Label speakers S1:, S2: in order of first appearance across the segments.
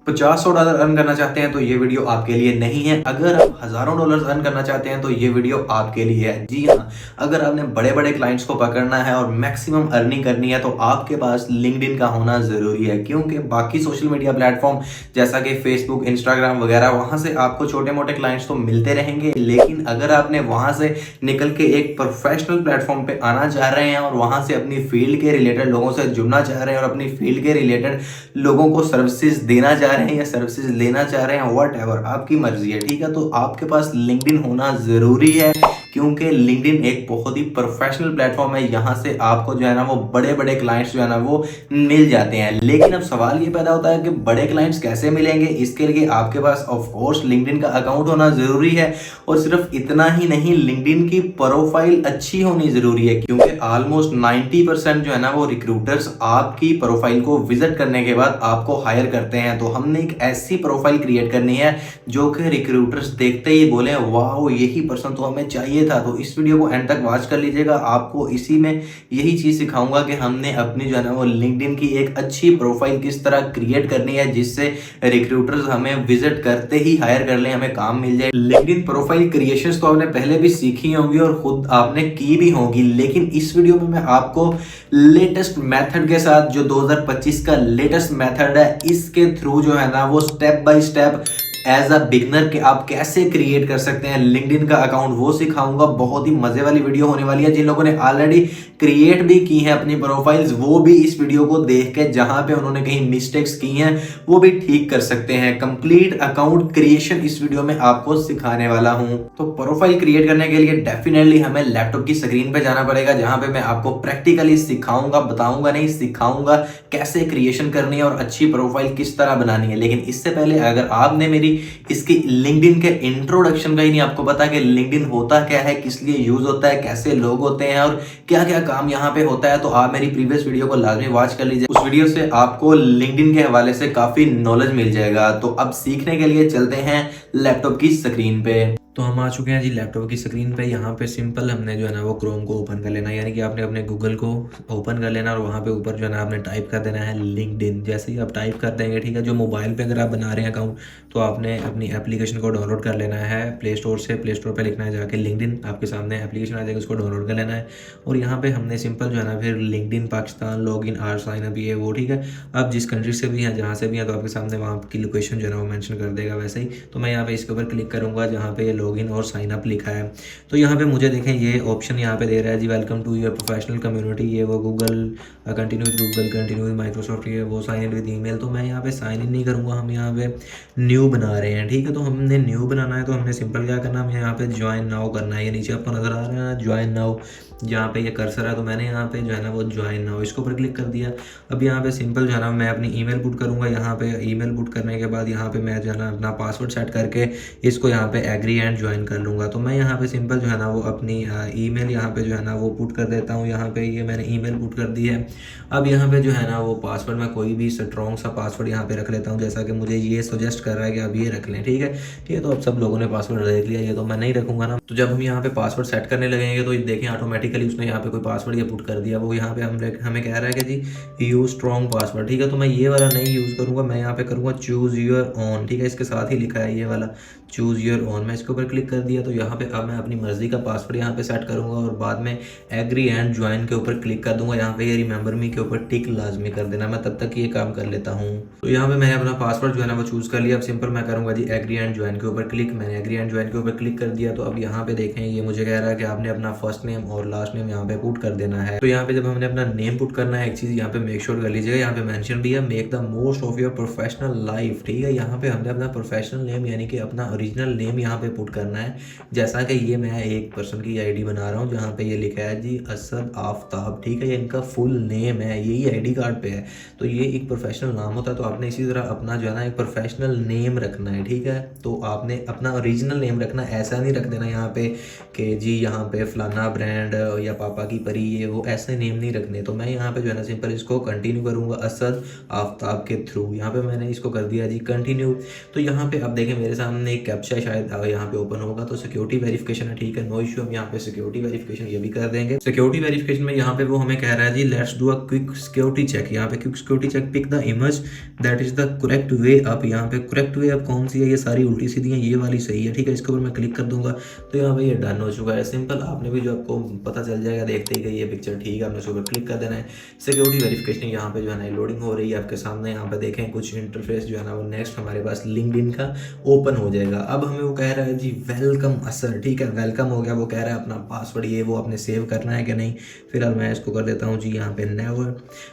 S1: $50-100 earn करना चाहते हैं तो ये वीडियो आपके लिए नहीं है। अगर आप हज़ारों डॉलर्स अर्न करना चाहते हैं तो ये वीडियो आपके लिए है। जी हाँ, अगर आपने बड़े-बड़े क्लाइंट्स को पकड़ना है और मैक्सिमम अर्निंग करनी है तो आपके पास लिंक्डइन का होना ज़रूरी है, क्योंकि बाकी सोशल मीडिया प्लेटफॉर्म जैसा कि फेसबुक, इंस्टाग्राम वगैरह, वहाँ से आपको छोटे-मोटे क्लाइंट्स तो मिलते रहेंगे, लेकिन अगर आपने वहाँ से निकल के एक प्रोफेशनल प्लेटफॉर्म पे आना चाह रहे हैं और वहाँ से अपनी फील्ड के रिलेटेड लोगों से जुड़ना चाह रहे हैं और अपनी फील्ड के रिलेटेड लोगों को सर्विसेज देना चाह रहे हैं या सर्विसेज लेना चाह रहे हैं, व्हाटएवर आपकी मर्जी है, ठीक है। तो आपके पास लिंक्डइन होना ज़रूरी है, क्योंकि लिंक्डइन एक बहुत ही प्रोफेशनल प्लेटफॉर्म है। यहाँ से आपको जो है ना वो बड़े-बड़े क्लाइंट्स जो है ना वो मिल जाते हैं। लेकिन अब सवाल ये पैदा होता है कि बड़े क्लाइंट्स कैसे मिलेंगे? इसके लिए आपके पास ऑफ कोर्स लिंक्डइन का अकाउंट होना ज़रूरी है, और सिर्फ इतना ही नहीं, लिंक्डइन की प्रोफाइल अच्छी होनी ज़रूरी है, क्योंकि ऑलमोस्ट 90% जो है ना वो रिक्रूटर्स आपकी प्रोफाइल को विजिट करने के बाद आपको हायर करते हैं। तो हमने एक ऐसी प्रोफाइल क्रिएट करनी है जो कि रिक्रूटर्स देखते ही बोले वाह यही पर्सन तो हमें चाहिए था। तो इस वीडियो को एंड तक वॉच कर लीजिएगा, आपको इसी में यही चीज़ सिखाऊंगा कि हमने अपनी जो है ना वो लिंक्डइन की एक अच्छी प्रोफाइल किस तरह क्रिएट करनी है जिससे रिक्रूटर्स हमें विजिट करते ही हायर कर लें, हमें काम मिल जाए। लिंक्डइन प्रोफाइल क्रिएशंस तो आपने पहले भी सीखी होंगी और खुद आपने की भी होंगी, लेकिन इस वीडियो में मैं आपको लेटेस्ट मेथड के साथ, जो 2025 का लेटेस्ट मेथड है, इसके थ्रू जो है ना वो step by step as a beginner के आप कैसे क्रिएट कर सकते हैं लिंक्डइन का अकाउंट, वो सिखाऊंगा। बहुत ही मजे वाली वीडियो होने वाली है। जिन लोगों ने ऑलरेडी क्रिएट भी की है अपनी प्रोफाइल्स, वो भी इस वीडियो को देख के जहां पे उन्होंने कहीं मिस्टेक्स की हैं वो भी ठीक कर सकते हैं। कंप्लीट अकाउंट क्रिएशन इस वीडियो में आपको सिखाने वाला हूं। तो प्रोफाइल क्रिएट करने के लिए डेफिनेटली हमें लैपटॉप की स्क्रीन पे जाना पड़ेगा, जहां पे मैं आपको प्रैक्टिकली सिखाऊंगा, बताऊंगा नहीं, सिखाऊंगा कैसे क्रिएशन करनी है और अच्छी प्रोफाइल किस तरह बनानी है। लेकिन इससे पहले अगर आपने मेरी इसकी लिंक्डइन के इंट्रोडक्शन का ही नहीं आपको पता कि लिंक्डइन होता क्या है, किस लिए यूज होता है, कैसे लोग होते हैं और क्या क्या काम यहाँ पे होता है, तो आप मेरी प्रीवियस वीडियो को लाजमी वॉच कर लीजिए। उस वीडियो से आपको लिंक्डइन के हवाले से काफी नॉलेज मिल जाएगा। तो अब सीखने के लिए चलते हैं लैपटॉप की स्क्रीन पे। तो हम आ चुके हैं जी लैपटॉप की स्क्रीन पे। यहाँ पे सिंपल हमने जो है ना वो क्रोम को ओपन कर लेना है, यानी कि आपने अपने गूगल को ओपन कर लेना और वहाँ पे ऊपर जो है ना आपने टाइप कर देना है लिंक्डइन। जैसे ही आप टाइप कर देंगे, ठीक है, जो मोबाइल पे अगर आप बना रहे हैं अकाउंट तो आपने अपनी एप्लीकेशन को डाउनलोड कर लेना है प्ले स्टोर से। प्ले स्टोर पर लिखना है जाके लिंक्डइन, आपके सामने एप्लीकेशन आ जाएगी, उसको डाउनलोड कर लेना है। और यहाँ पे हमने सिंपल जो है ना फिर LinkedIn Pakistan login or sign up ये वो, ठीक है। आप जिस कंट्री से भी हैं, जहाँ से भी हैं, तो आपके सामने वहाँ की लोकेशन जो है ना वो मेंशन कर देगा वैसे ही। तो मैं यहाँ पे इसके ऊपर क्लिक करूँगा जहाँ पे ये लॉगिन और साइन अप लिखा है। तो यहाँ पे मुझे देखें ये ऑप्शन यहाँ पे दे रहा है जी, welcome to your professional community, ये वो Google, continue with Google, continue with Microsoft, ये वो, साइन इन विद ईमेल। तो मैं यहाँ पे साइन इन नहीं करूँगा, हम यहाँ पे न्यू बना रहे हैं, ठीक है। तो हमने न्यू बनाना है तो हमने सिंपल क्या करना है, हमें यहाँ पे ज्वाइन नाउ करना है। ये नीचे आपको नजर आ रहा है ज्वाइन नाउ, जहाँ पे ये कर्सर है, तो मैंने यहाँ पे जो है ना वो ज्वाइन नाउ इसके ऊपर क्लिक कर दिया। अब यहाँ पे सिंपल जो है ना मैं अपनी ईमेल पुट करूँगा। यहाँ पे ईमेल पुट करने के बाद यहाँ पे मैं जो है ना अपना पासवर्ड सेट करके इसको यहाँ पे एग्री एंड ज्वाइन कर लूँगा। तो मैं यहाँ पे सिंपल जो है ना वो अपनी ईमेल यहाँ पे जो है ना वो पुट कर देता हूँ। यहाँ पे ये मैंने ईमेल पुट कर दी है। अब यहाँ पे जो है ना वो पासवर्ड मैं कोई भी स्ट्रॉन्ग सा पासवर्ड यहाँ पे रख लेता हूँ, जैसा कि मुझे ये सजेस्ट कर रहा है कि आप ये रख लें, ठीक है। ये तो अब सब लोगों ने पासवर्ड देख लिया, ये तो मैं नहीं रखूँगा ना। तो जब हम यहाँ पे पासवर्ड सेट करने लगेंगे तो देखें ऑटोमेटिकली उसने यहाँ पे कोई पासवर्ड ये पुट कर दिया। वो यहाँ पे हमें कह रहा है कि जी यूज स्ट्रॉन्ग पासवर्ड, ठीक है। तो मैं ये वाला नहीं यूज़ करूँगा, मैं यहाँ पे करूँगा चूज़ योर ओन, ठीक है। इसके साथ ही लिखा है ये वाला चूज़ योर ओन। मैं इसके ऊपर क्लिक कर दिया तो यहाँ पे अब मैं अपनी मर्जी का पासवर्ड यहाँ पे सेट करूँगा और बाद में एग्री एंड ज्वाइन के ऊपर क्लिक कर दूंगा। यहाँ पे ये रिमेंबर मी के ऊपर टिक लाजमी कर देना। मैं तब तक ये काम कर लेता हूँ। तो यहाँ पे मैंने अपना पासवर्ड जो है ना वो चूज़ कर लिया। अब सिंपल मैं करूँगा जी एग्री एंड ज्वाइन के ऊपर क्लिक। मैंने एग्री एंड ज्वाइन के ऊपर क्लिक कर दिया। तो अब यहाँ पे देखें ये मुझे कह रहा है कि आपने अपना फर्स्ट नेम और लास्ट नेम यहाँ पे पुट कर देना है। तो यहाँ पे जब हमने अपना नेम पुट करना है, एक चीज़ यहाँ पे मेक श्योर कर लीजिएगा, यहाँ पे मेंशन भी है make the most of your professional life, ठीक है। यहाँ पे हमने अपना प्रोफेशनल नेम यानी कि अपना ओरिजिनल नेम यहाँ पे पुट करना है। जैसा कि ये मैं एक पर्सन की आईडी बना रहा हूँ जहाँ पे ये लिखा है जी असद आफ्ताब, ठीक है। ये इनका फुल नेम है, यही आईडी कार्ड पे है। तो ये एक प्रोफेशनल नाम होता है, तो आपने इसी तरह अपना जो है ना एक प्रोफेशनल नेम रखना है, ठीक है। तो आपने अपना ओरिजिनल नेम रखना, ऐसा नहीं रख देना यहाँ पे कि जी यहाँ पे फलाना ब्रांड या पापा की परी, ये वो ऐसे नेम नहीं रखने। तो मैं यहाँ पे जो है ना सिंपल इसको कंटिन्यू करूँगा असद आफ्ताब के थ्रू। यहाँ पे मैंने इसको कर दिया जी कंटिन्यू। तो यहाँ पे अब देखें मेरे सामने एक कैप्चा शायद यहाँ पे ओपन होगा। तो सिक्योरिटी वेरिफिकेशन है, ठीक है, नो इशू, हम यहाँ पे सिक्योरिटी वेरिफिकेशन ये भी कर देंगे। सिक्योरिटी वेरिफिकेशन में यहाँ पे वो हमें कह रहा है जी let's do a quick security check. यहाँ पे quick security check, pick the image that is the correct way up. यहाँ पे करेक्ट वे अप कौन सी है, ये सारी उल्टी सीधी है, ये वाली सही है, ठीक है। इसके ऊपर मैं क्लिक कर दूंगा तो यहाँ पे ये डन हो चुका है। सिंपल, आपने भी जो आपको पता चल जाएगा देखते ही गई ये पिक्चर, ठीक है, आपने उसके ऊपर क्लिक कर देना है। सिक्योरिटी वेरिफिकेशन यहाँ पे जो है ना लोडिंग हो रही है आपके सामने। यहाँ पे देखें कुछ इंटरफेस जो है ना वो नेक्स्ट हमारे पास लिंक्डइन का ओपन हो जाएगा। अब हमें वो कह रहा है जी वेलकम असर, ठीक है, वेलकम हो गया। वो कह रहा है अपना पासवर्ड ये वो आपने सेव करना है कि नहीं। फिलहाल मैं इसको कर देता हूँ जी यहाँ पे नेवर।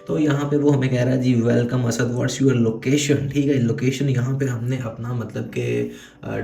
S1: तो यहाँ पे वो हमें कह रहा है जी welcome Asad, what's your location, ठीक है। लोकेशन यहाँ पे हमने अपना मतलब कि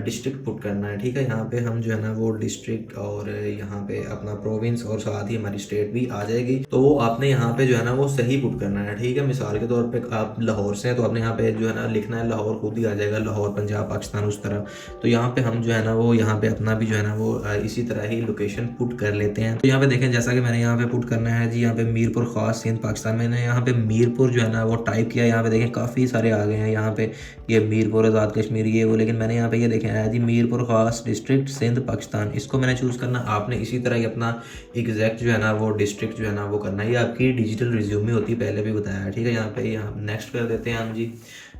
S1: डिस्ट्रिक्ट पुट करना है, ठीक है। यहाँ पे हम जो है ना वो डिस्ट्रिक्ट और यहाँ पे अपना प्रोविंस और साथ ही हमारी स्टेट भी आ जाएगी। तो वो आपने यहाँ पे जो है ना वो सही पुट करना है, ठीक है। मिसाल के तौर पे आप लाहौर से हैं तो आपने यहाँ पे जो है ना लिखना है लाहौर, खुद ही आ जाएगा लाहौर, पंजाब, पाकिस्तान, उस तरह। तो यहाँ पे हम जो है ना वो यहाँ पे अपना भी जो है ना वो इसी तरह ही लोकेशन पुट कर लेते हैं। तो यहाँ पे देखें जैसा कि मैंने यहाँ पे पुट करना है जी, यहाँ पे मीरपुर खास सिंध पाकिस्तान, मैंने यहाँ पे मीरपुर जो है ना वो टाइप किया। यहाँ पे देखें काफ़ी सारे आ गए हैं यहाँ पे, ये मीरपुर, आज़ाद कश्मीर, ये वो, लेकिन मैंने यहाँ पे ये देखें है जी मीरपुर खास डिस्ट्रिक्ट सिंध पाकिस्तान, इसको मैंने चूज़ करना। आपने इसी तरह ही अपना एग्जैक्ट जो है ना वो डिस्ट्रिक्ट जो है ना वो करना है। ये आपकी डिजिटल रिज्यूमे होती है, पहले भी बताया है, ठीक है। यहाँ पे यहाँ नेक्स्ट कर देते हैं हम जी।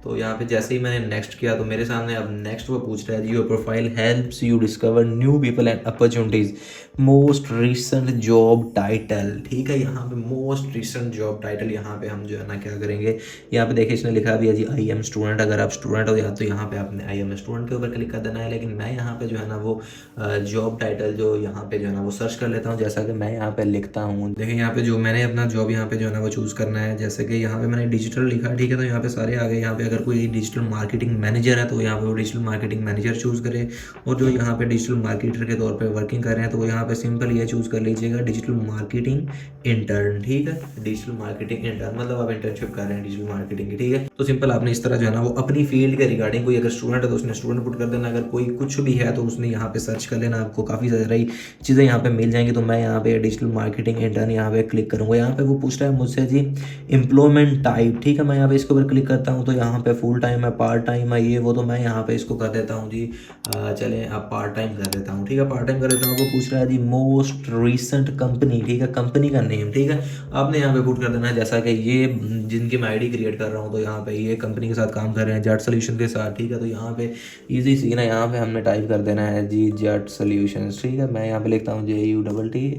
S1: तो यहाँ पे जैसे ही मैंने नेक्स्ट किया तो मेरे सामने अब नेक्स्ट वो पूछ रहा है जी your profile helps you discover new people and opportunities, most recent job title, ठीक है। यहाँ पे मोस्ट रिसेंट जॉब टाइटल, यहाँ पे हम जो है ना क्या करेंगे, यहाँ पे देखिए इसने लिखा भी है जी आई एम स्टूडेंट। अगर आप स्टूडेंट हो या तो यहाँ पे आपने आई एम स्टूडेंट के ऊपर क्लिक कर देना है। लेकिन मैं यहाँ पे जो है ना वो जॉब टाइटल जो यहाँ पे जो है ना वो सर्च कर लेता हूँ। जैसा कि मैं यहाँ पे लिखता हूँ, देखिए यहाँ पे जो मैंने अपना जॉब यहाँ पे जो है ना वो चूज़ करना है। जैसे कि यहाँ पे मैंने डिजिटल लिखा, ठीक है। तो यहाँ पे सारे आ गए। यहाँ पे अगर कोई डिजिटल मार्केटिंग मैनेजर है तो यहाँ पे वो डिजिटल मार्केटिंग मैनेजर चूज़ करे, और जो यहाँ पे डिजिटल मार्केटर के तौर पे वर्किंग कर रहे हैं तो वो यहाँ पे सिंपल ये चूज़ कर लीजिएगा डिजिटल मार्केटिंग इंटर्न, ठीक है। डिजिटल मार्केटिंग इंटर्न मतलब आप इंटर्नशिप कर रहे हैं डिजिटल मार्केटिंग की, ठीक है। तो सिंपल आपने इस तरह जो है ना वो अपनी फील्ड के रिगार्डिंग, कोई अगर स्टूडेंट है तो उसने स्टूडेंट पुट कर देना, अगर कोई कुछ भी है तो उसने यहाँ पे सर्च कर लेना, आपको काफ़ी सारी चीज़ें यहाँ पे मिल जाएंगी। तो मैं यहाँ पे डिजिटल मार्केटिंग इंटर्न यहाँ पे क्लिक करूँगा। यहाँ पे वो पूछ रहा है मुझसे जी एम्प्लॉयमेंट टाइप, ठीक है। मैं यहाँ पे इसके ऊपर क्लिक करता हूँ तो यहाँ पे फुल टाइम है, पार्ट टाइम है, ये वो। तो मैं यहाँ पे इसको कर देता हूँ जी चलें आप पार्ट टाइम कर देता हूँ, ठीक है। पार्ट टाइम कर देता हूँ। वो पूछ रहा है जी मोस्ट रिसेंट कंपनी, ठीक है, कंपनी का नेम, ठीक है। आपने यहाँ पे पुट कर देना है जैसा कि ये जिनकी मैं आईडी क्रिएट कर रहा हूँ तो यहाँ पे ये कंपनी के साथ काम कर रहे हैं, जेट सोल्यूशन के साथ, ठीक है। तो यहाँ पे इजी सीन है, यहाँ पे हमने टाइप कर देना है जी जेट सोल्यूशंस, ठीक है। मैं यहाँ पे लिखता हूँ JUTTSOLUTIO।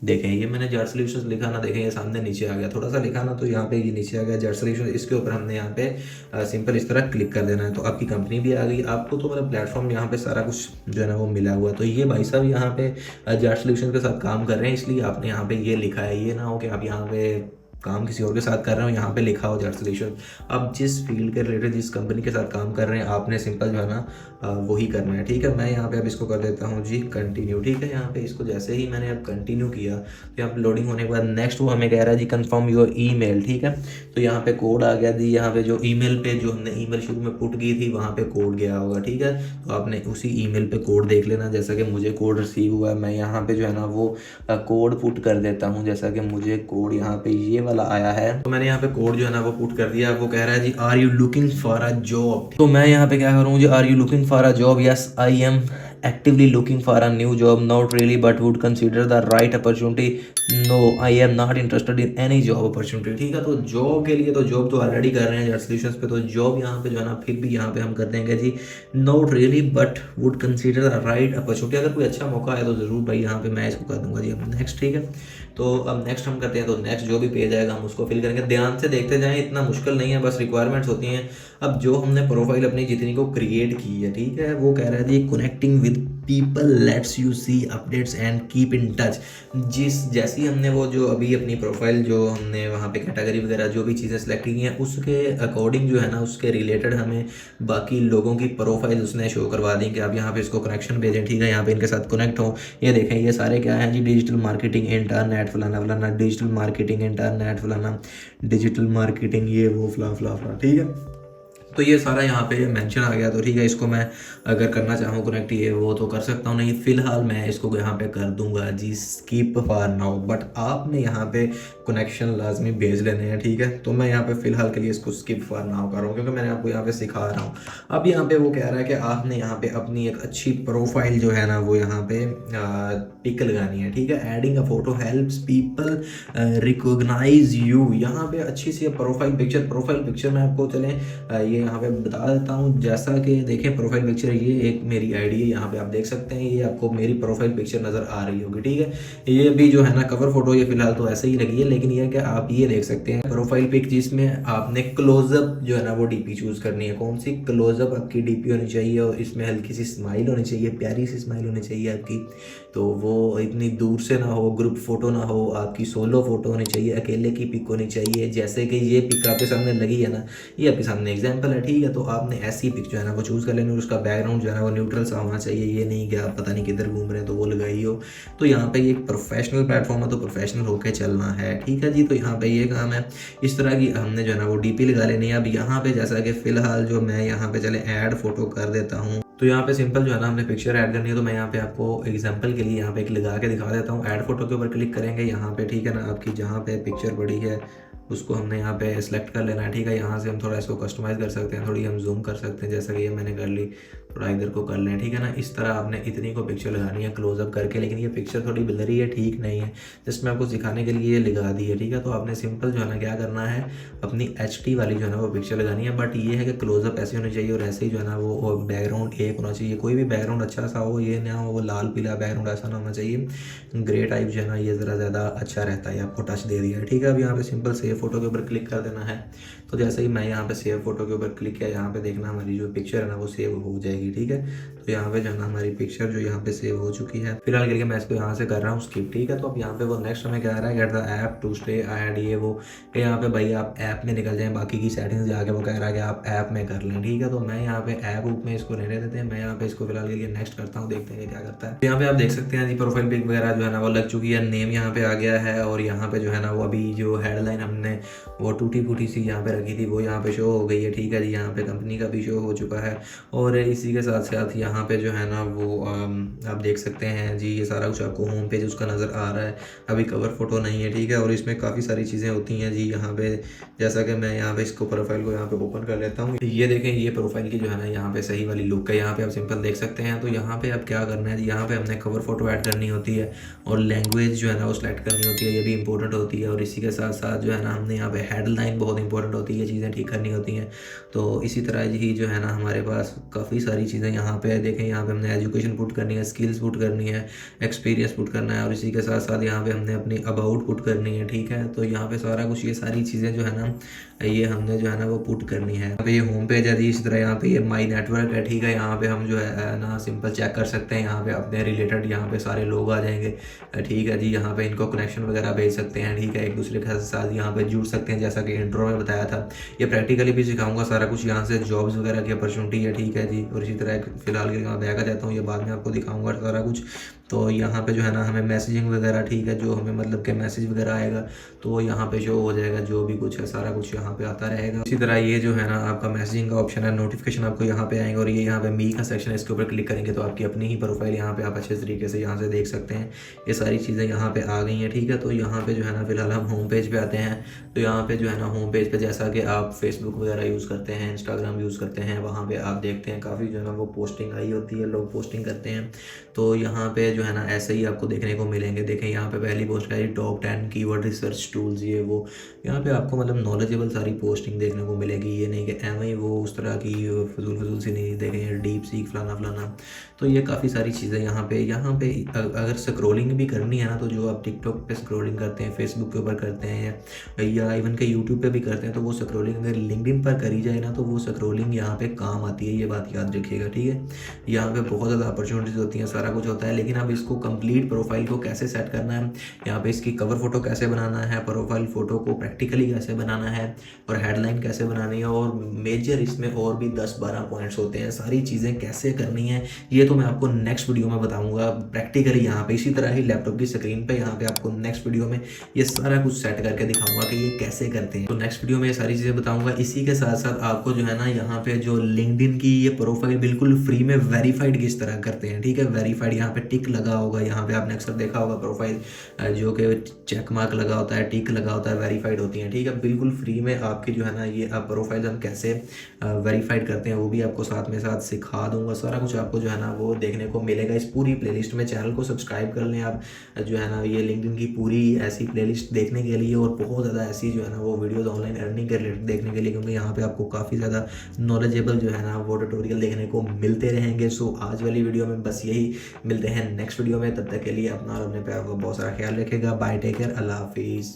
S1: देखें ये मैंने जेट सोल्यूशंस लिखा ना, देखें ये सामने नीचे आ गया, थोड़ा सा लिखा ना तो यहाँ पे ये नीचे आ गया जेट सोल्यूशंस। इसके ऊपर हमने यहाँ पे सिंपल इस तरह क्लिक कर देना है तो आपकी कंपनी भी आ गई। आपको तो मतलब प्लेटफॉर्म यहाँ पे सारा कुछ जो है ना वो मिला हुआ। तो ये भाई साहब यहाँ पे जेट सोल्यूशन के साथ काम कर रहे हैं, इसलिए आपने यहाँ पे ये लिखा है। ये ना हो कि आप यहाँ पे काम किसी और के साथ कर रहे हो, यहाँ पे लिखा हो जेट सोल्यूशन। अब जिस फील्ड के रिलेटेड जिस कंपनी के साथ काम कर रहे हैं आपने सिंपल जो है ना वही करना है, ठीक है। मैं यहाँ पे अब इसको कर देता हूँ जी कंटिन्यू, ठीक है। यहाँ पे इसको जैसे ही मैंने अब कंटिन्यू किया तो यहाँ पे लोडिंग होने के बाद नेक्स्ट वो हमें कह रहा है जी कंफर्म योर ईमेल, ठीक है। तो यहाँ पे कोड आ गया जी, यहाँ पे जो ईमेल पे जो हमने ईमेल शुरू में पुट की थी वहाँ पे कोड गया होगा, ठीक है। तो आपने उसी ईमेल पे कोड देख लेना। जैसा कि मुझे कोड रिसीव हुआ है, मैं यहाँ पे जो है ना वो कोड पुट कर देता हूँ। जैसा कि मुझे कोड यहाँ पे ये वाला आया है तो मैंने यहाँ पे कोड जो है ना वो पुट कर दिया। वो कह रहा है जी are you looking for a job. तो मैं यहाँ पे क्या करूँ जी, are you looking for a job, yes I am actively looking for a new job, not really but would consider the right opportunity, no I am not interested in any job opportunity, ठीक है। तो job के लिए तो job तो already कर रहे हैं जेट सोल्यूशंस पे, तो जॉब यहाँ पे जो है ना फिर भी यहाँ पे हम कर देंगे जी not really but would consider the right opportunity. अगर कोई अच्छा मौका है तो ज़रूर भाई यहाँ पे मैं इसको कर दूंगा जी अब नेक्स्ट, ठीक है। तो अब नेक्स्ट हम करते हैं। तो नेक्स्ट जो भी पेज आएगा हम उसको फिल करेंगे, ध्यान से देखते जाएं, इतना मुश्किल नहीं है, बस रिक्वायरमेंट्स होती हैं। अब जो हमने प्रोफाइल अपनी जितनी को क्रिएट की है, ठीक है, वो कह रहा है जी connecting with people lets you see updates and keep in touch. जैसी हमने वो जो अभी अपनी प्रोफाइल जो हमने वहाँ पे कैटेगरी वगैरह जो भी चीज़ें सेलेक्ट की हैं उसके अकॉर्डिंग जो है ना उसके रिलेटेड हमें बाकी लोगों की प्रोफाइल उसने शो करवा दी कि आप यहाँ पे इसको कनेक्शन भेजें, ठीक है, यहाँ पे इनके साथ कनेक्ट हो। ये देखें ये सारे क्या हैं जी डिजिटल मार्केटिंग इंटरनेट फलाना फलाना, डिजिटल मार्केटिंग इंटरनेट फलाना, डिजिटल मार्केटिंग ये वो फला फला फला, ठीक है। तो ये सारा यहाँ पे मेंशन आ गया, तो ठीक है, इसको मैं अगर करना चाहूँ कनेक्ट ये वो तो कर सकता हूँ, नहीं फ़िलहाल मैं इसको यहाँ पे कर दूंगा जी स्किप फॉर नाउ। बट आपने यहाँ पे कनेक्शन लाजमी भेज लेने हैं, ठीक है। तो मैं यहाँ पे फ़िलहाल के लिए इसको स्किप फॉर नाउ कर रहा हूँ, क्योंकि मैंने आपको यहाँ पे सिखा रहा हूँ। अब यहाँ पे वो कह रहा है कि आपने यहाँ पे अपनी एक अच्छी प्रोफाइल जो है ना वो यहाँ पे पिक लगानी है, ठीक है। Adding a photo helps people recognise you. यहाँ पे अच्छी सी प्रोफाइल पिक्चर मैं आपको चलें ये यहाँ पे बता देता हूँ। जैसा कि देखें प्रोफाइल पिक्चर, ये एक मेरी आईडी है, यहाँ पे आप देख सकते हैं, ये आपको मेरी प्रोफाइल पिक्चर नज़र आ रही होगी, ठीक है। ये भी जो है ना कवर फोटो, ये फिलहाल तो ऐसे ही लगी है, लेकिन ये कि आप ये देख सकते हैं प्रोफाइल पिक जिसमें आपने क्लोजअप जो है ना वो डीपी चूज़ करनी है। कौन सी क्लोजअप आपकी डीपी होनी चाहिए, और इसमें हल्की सी स्माइल होनी चाहिए, प्यारी सी स्माइल होनी चाहिए आपकी, तो वो इतनी दूर से ना हो, ग्रुप फोटो ना हो, आपकी सोलो फोटो होनी चाहिए, अकेले की पिक होनी चाहिए। जैसे कि ये पिक आपके सामने लगी है ना, ये आपके सामने एग्जांपल है, ठीक है। तो आपने ऐसी पिक जो है ना वो चूज़ कर लेनी, और उसका बैकग्राउंड जो है ना वो न्यूट्रल सा होना चाहिए। ये नहीं कि आप पता नहीं किधर घूम रहे हैं तो वो लगाई हो। तो यहाँ पे ये एक प्रोफेशनल प्लेटफॉर्म है, तो प्रोफेशनल होकर चलना है, ठीक है जी। तो यहाँ पे ये काम है, इस तरह की हमने जो है ना वो डीपी लगा लेनी है। अब यहाँ पे जैसा कि फ़िलहाल जो मैं यहाँ पे चले ऐड फोटो कर देता हूँ, तो यहाँ पे सिंपल जो है ना हमने पिक्चर ऐड करनी है। तो मैं यहाँ पे आपको एग्जांपल के लिए यहाँ पे एक लगा के दिखा देता हूँ। ऐड फोटो के ऊपर क्लिक करेंगे यहाँ पे, ठीक है ना। आपकी जहाँ पे पिक्चर पड़ी है उसको हमने यहाँ पे सेलेक्ट कर लेना है, ठीक है। यहाँ से हम थोड़ा इसको कस्टमाइज़ कर सकते हैं, थोड़ी हम जूम कर सकते हैं, जैसा कि ये मैंने कर ली, थोड़ा इधर को कर लें, ठीक है ना। इस तरह आपने इतनी को पिक्चर लगानी है क्लोजअप करके, लेकिन ये पिक्चर थोड़ी ब्लरी है, ठीक नहीं है। जस्ट मैं आपको सिखाने के लिए ये लगा दी है, ठीक है। तो आपने सिंपल जो है ना क्या करना है, अपनी HD वाली जो है ना वो पिक्चर लगानी है। बट ये है कि क्लोजअप ऐसे होनी चाहिए, और ऐसे ही जो है ना वो बैकग्राउंड एक होना चाहिए। कोई भी बैकग्राउंड अच्छा सा हो, ये ना हो वो लाल पीला बैकग्राउंड, ऐसा ना होना चाहिए। ग्रे टाइप जो है ना ये ज़रा ज़्यादा अच्छा रहता है, आपको टच दे दिया है, ठीक है। अब यहाँ पे सिंपल सेव फोटो के ऊपर क्लिक कर देना है। तो जैसे ही मैं यहाँ पे सेव फोटो के ऊपर क्लिक किया, यहाँ पे देखना हमारी जो पिक्चर है ना वो सेव हो जाएगी, ठीक है। तो यहाँ पे जो है ना हमारी पिक्चर जो यहाँ पे सेव हो चुकी है। फिलहाल करके मैं इसको यहाँ से कर रहा हूँ स्किप, ठीक है। तो अब यहाँ पे वो नेक्स्ट हमें क्या आ रहा है, get the app to stay ahead, ये वो कि यहाँ पे भाई आप ऐप में निकल जाएं, बाकी की सेटिंग्स जाके वो कह रहा है कि आप ऐप में कर लें, ठीक है। तो मैं यहाँ पे ऐप में इसको रहने देते हैं, मैं यहाँ पे इसको फिलहाल के लिए नेक्स्ट करता हूँ, देखते हैं क्या करता है। यहाँ पे आप देख सकते हैं जी प्रोफाइल पिक वगैरह जो है ना वो लग चुकी है, नेम यहाँ पे आ गया है, और यहाँ पे जो है ना वो अभी जो हेडलाइन हमने वो टूटी फूटी सी यहाँ पे रखी थी वो यहाँ पे शो हो गई है, ठीक है जी। यहाँ पे कंपनी का भी शो हो चुका है, और इसी के साथ साथ यहाँ पे जो है ना वो आप देख सकते हैं जी, ये सारा कुछ आपको होम पेज उसका नज़र आ रहा है। अभी कवर फोटो नहीं है, ठीक है। और इसमें काफ़ी सारी चीज़ें होती हैं जी यहाँ पे, जैसा कि मैं यहाँ पे इसको प्रोफाइल को यहाँ पे ओपन कर लेता हूँ। ये देखें, ये प्रोफाइल की जो है ना यहाँ पे सही वाली लुक है, यहाँ पे आप सिंपल देख सकते हैं। तो यहाँ पे अब क्या करना है, यहाँ पे हमने कवर फोटो ऐड करनी होती है, और लैंग्वेज जो है ना वो सिलेक्ट करनी होती है, ये भी इंपॉर्टेंट होती है। और इसी के साथ साथ जो है ना हमने यहाँ पे हेडलाइन बहुत इंपॉर्टेंट होती है, ये चीज़ें ठीक करनी होती हैं। तो इसी तरह ही जो है ना हमारे पास काफ़ी सारी चीज़ें यहाँ पे देखें, यहाँ पे हमने एजुकेशन पुट करनी है, स्किल्स पुट करनी है, एक्सपीरियंस पुट करना है, और इसी के साथ साथ यहाँ पे हमने अपनी अबाउट पुट करनी है, ठीक है। तो यहाँ पे सारा कुछ ये सारी चीज़ें जो है ना ये हमने जो है ना वो पुट करनी है। यहाँ पे ये होम पेज है जी, इसी तरह यहाँ पे ये माई नेटवर्क है, ठीक है। यहाँ पे हम जो है ना सिंपल चेक कर सकते हैं, यहाँ पे अपने रिलेटेड यहाँ पे सारे लोग आ जाएंगे, ठीक है जी। यहाँ पे इनको कनेक्शन वगैरह भेज सकते हैं, ठीक है, एक दूसरे के साथ यहाँ पे जुड़ सकते हैं, जैसा कि इंट्रो में बताया था। ये प्रैक्टिकली भी सिखाऊंगा सारा कुछ, यहाँ से जॉब्स वगैरह की अपॉर्चुनिटी है, ठीक है जी। और इसी तरह फिलहाल के मैं बैग आ जाता हूँ, ये बाद में आपको दिखाऊंगा सारा कुछ। तो यहाँ पे जो है ना हमें मैसेजिंग वगैरह, ठीक है, जो हमें मतलब कि मैसेज वगैरह आएगा तो वो यहाँ पे शो हो जाएगा, जो भी कुछ है सारा कुछ यहाँ पे आता रहेगा। इसी तरह ये जो है ना आपका मैसेजिंग का ऑप्शन है, नोटिफिकेशन आपको यहाँ पे आएंगे, और ये यहाँ पे मी का सेक्शन है, इसके ऊपर क्लिक करेंगे तो आपकी अपनी ही प्रोफाइल यहाँ पे आप अच्छे तरीके से यहाँ से देख सकते हैं। ये सारी चीज़ें यहाँ पे आ गई हैं, ठीक है। तो यहाँ पे जो है ना फिलहाल हम होम पेज पे आते हैं। तो यहाँ पे जो है ना होम पेज पे जैसा कि आप फेसबुक वगैरह यूज़ करते हैं, इंस्टाग्राम यूज़ करते हैं, वहाँ पे आप देखते हैं काफ़ी जो है ना वो पोस्टिंग आई होती है, लोग पोस्टिंग करते हैं। तो यहाँ पे जो है ना ऐसे ही आपको देखने को मिलेंगे। देखें यहाँ पे पहली पोस्ट है टॉप 10 कीवर्ड रिसर्च टूल्स, ये वो यहाँ पे आपको मतलब नॉलेजेबल सारी पोस्टिंग देखने को मिलेगी। ये नहीं कि एम ही वो उस तरह की फजूल सी नहीं, देखें ये डीप सीख फलाना। तो ये काफ़ी सारी चीज़ें यहाँ पे अगर स्क्रोलिंग भी करनी है ना, तो जो आप टिकटॉक पे स्क्रोलिंग करते हैं, फेसबुक के ऊपर करते हैं, या इवन के यूट्यूब पे भी करते हैं, तो वो स्क्रोलिंग अगर लिंक्डइन पर करी जाए ना तो वो स्क्रोलिंग यहाँ पे काम आती है, ये बात याद रखिएगा, ठीक है। यहाँ पे बहुत ज़्यादा अपॉर्चुनिटीज़ होती हैं, सारा कुछ होता है, लेकिन अब अब इसको कंप्लीट प्रोफाइल को कैसे सेट करना है, यहाँ पे इसकी कवर फोटो कैसे बनाना है, प्रोफाइल फोटो को प्रैक्टिकली कैसे बनाना है और हेडलाइन कैसे बनानी है और मेजर इसमें और भी 10-12 पॉइंट्स होते हैं, सारी चीज़ें कैसे करनी है ये तो मैं आपको नेक्स्ट वीडियो में बताऊंगा प्रैक्टिकली यहाँ पे। इसी तरह ही लैपटॉप की स्क्रीन पे यहाँ पे आपको नेक्स्ट वीडियो में ये सारा कुछ सेट करके दिखाऊंगा कि ये कैसे करते हैं। तो नेक्स्ट वीडियो में ये सारी चीज़ें बताऊंगा। इसी के साथ साथ आपको जो है ना यहाँ पे जो लिंक्डइन की ये प्रोफाइल बिल्कुल फ्री में वेरीफाइड किस तरह करते हैं, ठीक है। वेरीफाइड यहाँ पे टिक लगा होगा, यहाँ पे आपने अक्सर देखा होगा प्रोफाइल जो कि चेक मार्क लगा होता है, टिक लगा होता है, वेरीफाइड होती है, ठीक है। बिल्कुल फ्री में आपकी जो है ना ये प्रोफाइल हम कैसे वेरीफाइड करते हैं वो भी आपको साथ में साथ सिखा दूंगा। सारा कुछ आपको जो है ना वो देखने को मिलेगा इस पूरी प्लेलिस्ट में। चैनल को सब्सक्राइब कर लें आप जो है ना ये लिंक्डइन की पूरी ऐसी प्लेलिस्ट देखने के लिए और बहुत ज़्यादा ऐसी जो है ना वो वीडियोस ऑनलाइन अर्निंग के रिलेटेड देखने के लिए, क्योंकि यहाँ पे आपको काफ़ी ज़्यादा नॉलेजेबल जो है ना वो ट्यूटोरियल देखने को मिलते रहेंगे। सो आज वाली वीडियो में बस यही, मिलते हैं नेक्स्ट वीडियो में। तब तक के लिए अपना और अपने प्यार को बहुत सारा ख्याल रखेगा। बाय, टेक केयर, अल्लाह हाफिज़।